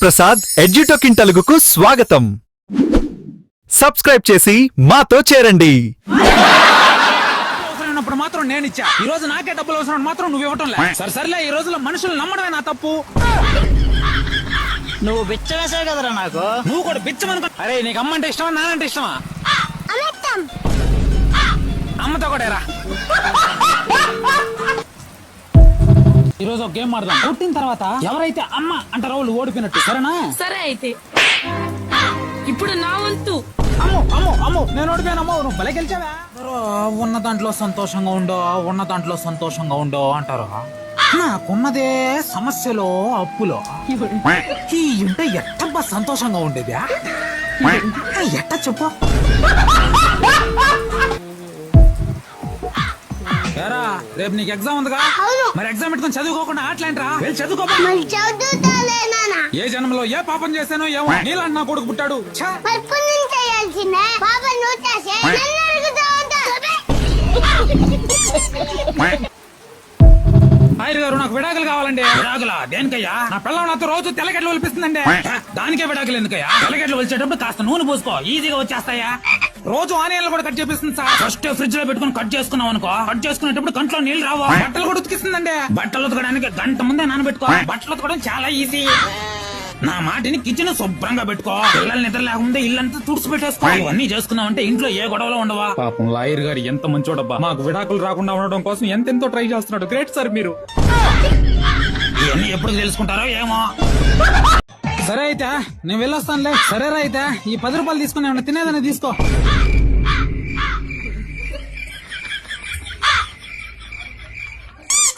ప్రసాద్ ఎడ్యుటోకిన్ తెలుగుకు స్వాగతం. సబ్స్క్రైబ్ చేసి మాతో చేరండి. అవసరమైనప్పుడు మాత్రం నేను ఇచ్చా. ఈ రోజు నాకే డబ్బులు అవసరం మాత్రం నువ్వు ఇవ్వటం లేదు. సరేలే, ఈ రోజుల్లో మనుషులు నమ్మడమే నా తప్పు. నువ్వు బిచ్చవేసావు కదరా నాకు. నువ్వు కూడా బిచ్చమనుకో. అరే, నీకు అమ్మంటే ఇష్టమా నానంటే ఇష్టమా? అమ్మతో కూడా రా. ఈ రోజు ఒక గేమ్ ఆడదాం. పుట్టిన తర్వాత ఎవరైతే అమ్మ అంటారో వాళ్ళు ఓడిపోయినట్టు, సరేనా? సరే అయితే ఇప్పుడు నా వంతు. అమ్మో అమ్మో అమ్మో, నేను ఓడిపోయాను. అమ్మో, నువ్వు బలే గెలిచావా? ఉన్న దాంట్లో సంతోషంగా ఉండో, ఉన్న దాంట్లో సంతోషంగా ఉండో అంటారు. నాకున్నదే సమస్యలో అప్పులో. ఈ ఉంటే ఎట్టబ్బా సంతోషంగా ఉండేది. ఎట్ట చెప్పు. ఏరా, రేపు నీకు ఎగ్జామ్ ఉందిగా? మరి ఎగ్జామ్ పెట్టుకుని చదువుకోకుండా ఆటలేంట్రా? వెళ్ళి చదువుకో. ఏ జన్మలో ఏ పాపం చేశానో ఏమో, నీలాంటి నా కొడుకు పుట్టాడు. ఛా! ఆయన గారు, నాకు విడాకులు కావాలండి. విడాకులా? దేనికయ్యా? నా పిల్లలు నాతో రోజు తెల్లగడ్డలు ఒలిపిస్తుందండి. దానికే విడాకులు ఎందుకయ్యా? తెల్లగడ్డలు ఒలిచేటప్పుడు కాస్త నూనె పోసుకో, ఈజీగా వచ్చేస్తాయా? రోజు ఆనియన్లు కూడా కట్ చేపిస్తుంది సార్. ఫస్ట్ ఫ్రిడ్జ్ లో పెట్టుకుని కట్ చేసుకున్నాం అనుకో, కట్ చేసుకునేటప్పుడు కంట్లో నీళ్లు రావు. బట్టలు కూడా ఉతికిస్తుందండి. బట్టలు ఉతకడానికి గంట ముందే నానబెట్టుకో. బట్టలు ఉతకడం చాలా ఈజీ. నా మాటిని కిచెన్ శుభ్రంగా పెట్టుకో. పిల్లలు నిద్ర లేకుండా ఇల్లంతా తుడిచి పెట్టేసుకో. ఇవన్నీ చేసుకున్నావు అంటే ఇంట్లో ఏ గొడవలో ఉండవా? పాపం లాయర్ గారు ఎంత మంచోడబ్బా. మాకు విడాకులు రాకుండా ఉండడం కోసం ఎంతెంతో ట్రై చేస్తున్నాడు. గ్రేట్ సార్ మీరు. ఇవన్నీ ఎప్పుడు తెలుసుకుంటారో ఏమో. సరే అయితే నేను వెళ్ళొస్తానులే. సరేరా, అయితే ఈ 10 రూపాయలు తీసుకుని ఏమన్నా తినేదని తీసుకో.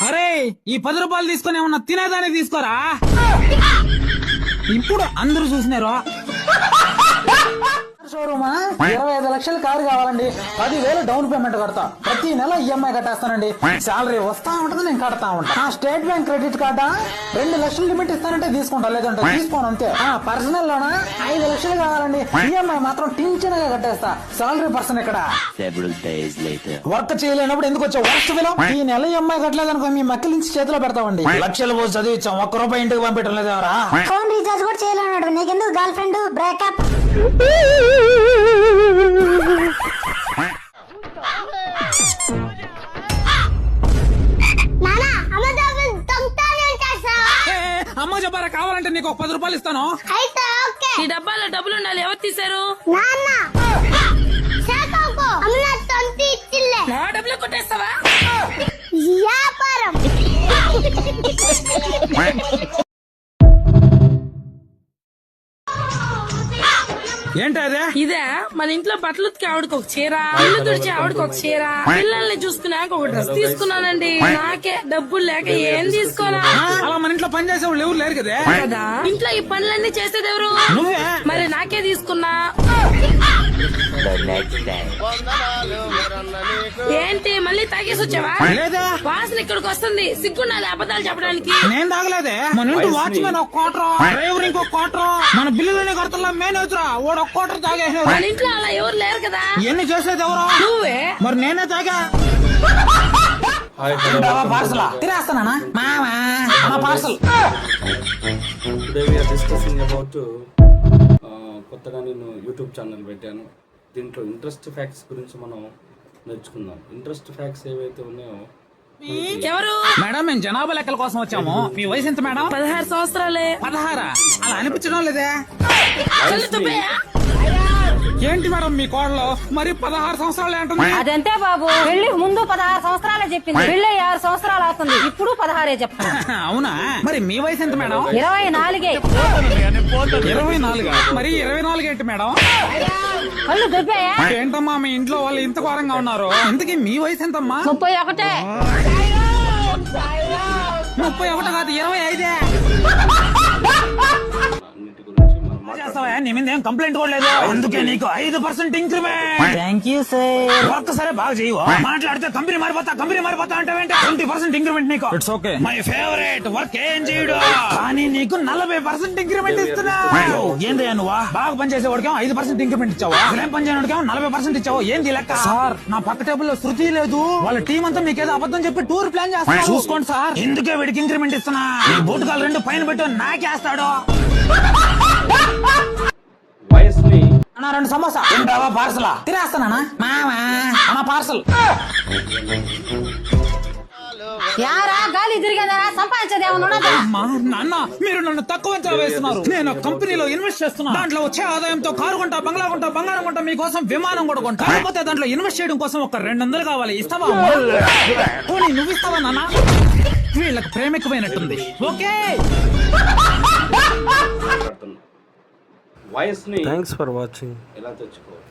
అరే, ఈ 10 రూపాయలు తీసుకుని ఏమన్నా తినేదాన్ని తీసుకోరా. ఇప్పుడు అందరూ చూసినారు. షోరూమా 25 లక్షల కారు కావాలండి. 10,000 డౌన్ పేమెంట్ కడతా. ప్రతి నెల ఈఎంఐ కట్టేస్తానండి. శాలరీ వస్తా ఉంటది, నేను కడతా ఉంటా. స్టేట్ బ్యాంక్ క్రెడిట్ కార్డా 2 లక్షలు లిమిట్ ఇస్తానంటే తీసుకుంటా, లేదంటే తీసుకోను అంతే. పర్సనల్ లోనా 5 లక్షలు కావాలండి. ఈఎంఐ మాత్రం టించనగా కట్టేస్తా. సాలరీ పర్సన్ ఇక్కడ. వర్క్ చేయలేనప్పుడు ఎందుకు వచ్చావు? Work film. ఈ నెల ఈఎంఐ కట్టలేదనుకో, మీ మక్కల నుంచి చేతిలో పెడతామండి. లక్షలు పోసి చదివించాం, ₹1 ఇంటికి పంపించడం లేదేవరా? ఫోన్ రీఛార్జ్ కూడా చేయలేనాడు. నీకెందుకు గర్ల్ ఫ్రెండ్? బ్రేకప్. అమ్మ చెప్పారా, కావాలంటే నీకు 10 రూపాయలు ఇస్తాను. ఈ డబ్బాలో డబ్బులు ఉండాలి. ఎవరు తీశారు? నా డబ్బులు కొట్టేస్తావా? వ్యాపారం. ఏంటి అదే? ఇదే మన ఇంట్లో బట్టలు ఉతికి ఆవిడకి ఒక చీర, ఇల్లు తుడిచి ఆవిడకి ఒక చీర, పిల్లల్ని చూసుకున్నాక ఒక డ్రెస్ తీసుకున్నానండి. నాకే డబ్బులు లేక ఏం తీసుకోరా. అలా మన ఇంట్లో పని చేసే వాళ్ళు ఎవరు లేరు కదా. కదా, ఇంట్లో ఈ పనులన్నీ చేసేది ఎవరు? నువ్వే. మరి నాకే తీసుకున్నా. ఏంటి మళ్ళీ తాగేసి వచ్చావా? లేదా, వాసన ఇక్కడికి వస్తుంది. సిగ్గుండాలి అబద్ధాలు చెప్పడానికి. నేను తాగలేదే. మన ఇంటి వాచ్మెన్ ఒక కోటరు, డ్రైవర్ ఇంకో కోటరు, మన బిల్లులోనే కడతలా మేనేజరా వాడు ఒక కోటరు తాగేసాడు. మన ఇంట్లో అలా ఎవరు లేరు కదా. ఇవన్నీ చేసేది ఎవరు? నువ్వే. మరి నేనే తాగా. పార్సల్ తినేస్తానా మామా? Parcel. Today we are discussing about కొత్తగా నేను యూట్యూబ్ ఛానల్ పెట్టాను. దీంట్లో ఇంట్రెస్ట్ ఫ్యాక్ట్స్ గురించి మనం నేర్చుకుందాం. ఇంట్రెస్ట్ ఫ్యాక్ట్స్ ఏవైతే ఉన్నాయో. ఎవరు? మేడం, మేము జనాభా లెక్కల కోసం వచ్చాము. మీ వయసు ఎంత మేడం? 16 సంవత్సరాలే. 16? అలా అనిపించడం లేదే. కళ్ళు తుప్పయా? ఏంటి మేడం మీ కోడలో మరి 16 సంవత్సరాలు అంటుంది? అదంతే బాబు, పెళ్లి ముందు 16 సంవత్సరాలే చెప్పింది. పెళ్లి 6 సంవత్సరాలు అవుతుంది, ఇప్పుడు 16 చెప్తాను. అవునా? మరి మీ వయసు ఎంత మేడం? 24. 24? మరి 24 ఏంటి మేడం? కళ్ళు దుబ్బాయా? ఏంటమ్మా మీ ఇంట్లో వాళ్ళు ఇంత ఘోరంగా ఉన్నారు? ఇంతకీ మీ వయసు ఎంతమ్మా? 31. 31 కాదు, 25. అన్నిటి గురించి మనం చేస్తావా? నీ మీద ఏం కంప్లైంట్ కూడా లేదు, అందుకే నీకు 5% increment. Thank you sir. Work సరే బాగా చేయవు, మాట్లాడితే కంపెనీ మారిపోతా అంటే 20% ఇంక్రిమెంట్ నీకు. It's okay, my favourite work ఏం చేయడు, కానీ నీకు 40% ఇంక్రిమెంట్ ఇస్తున్నా. ఏందయ్యా నువ్వు బాగా పని చేసేవాడికేమో 5% ఇంక్రిమెంట్ ఇచ్చావా, ఏం పని చేయడానికి 40% ఇచ్చావు, ఏంది లెక్క? సార్ నా పక్క టేబుల్ లో శృతి లేదు, వాళ్ళ టీం అంతా మీకేదో అబద్ధం చెప్పి టూర్ ప్లాన్ చేస్తారు, చూసుకోండి సార్. ఇందుకే వీడికి ఇంక్రిమెంట్ ఇస్తున్నా. ఈ బూటకాలు 2 పైన పెట్టు, నాకేస్తాడు. వయసుని అన్నా 2 సమోసా తింటావా, పార్సలా? తినేస్తానా మామా అన్న పార్సల్. యారా గాలి తిరిగేదా, సంపాదించేది ఏమన్నా ఉన్నదా? అమ్మా, నాన్న మీరు నన్ను తక్కువ అంచనా వేస్తున్నారు. నేను కంపెనీలో ఇన్వెస్ట్ చేస్తున్నా, దాంట్లో వచ్చే ఆదాయంతో కారు కొంటా, బంగ్లా కొంటా, బంగారం కొంటా, మీకోసం విమానం కూడా కొంటా. కాకపోతే దాంట్లో ఇన్వెస్ట్ చేయడం కోసం ఒక 200 కావాలి, ఇస్తావా? పోనీ నువ్వు ఇస్తావా నాన్న? వీళ్ళకి ప్రేమ ఎక్కువైనట్టుంది. ఓకే, వయసుని థ్యాంక్స్ ఫర్ వాచింగ్. ఎలా తెచ్చుకోవాలి?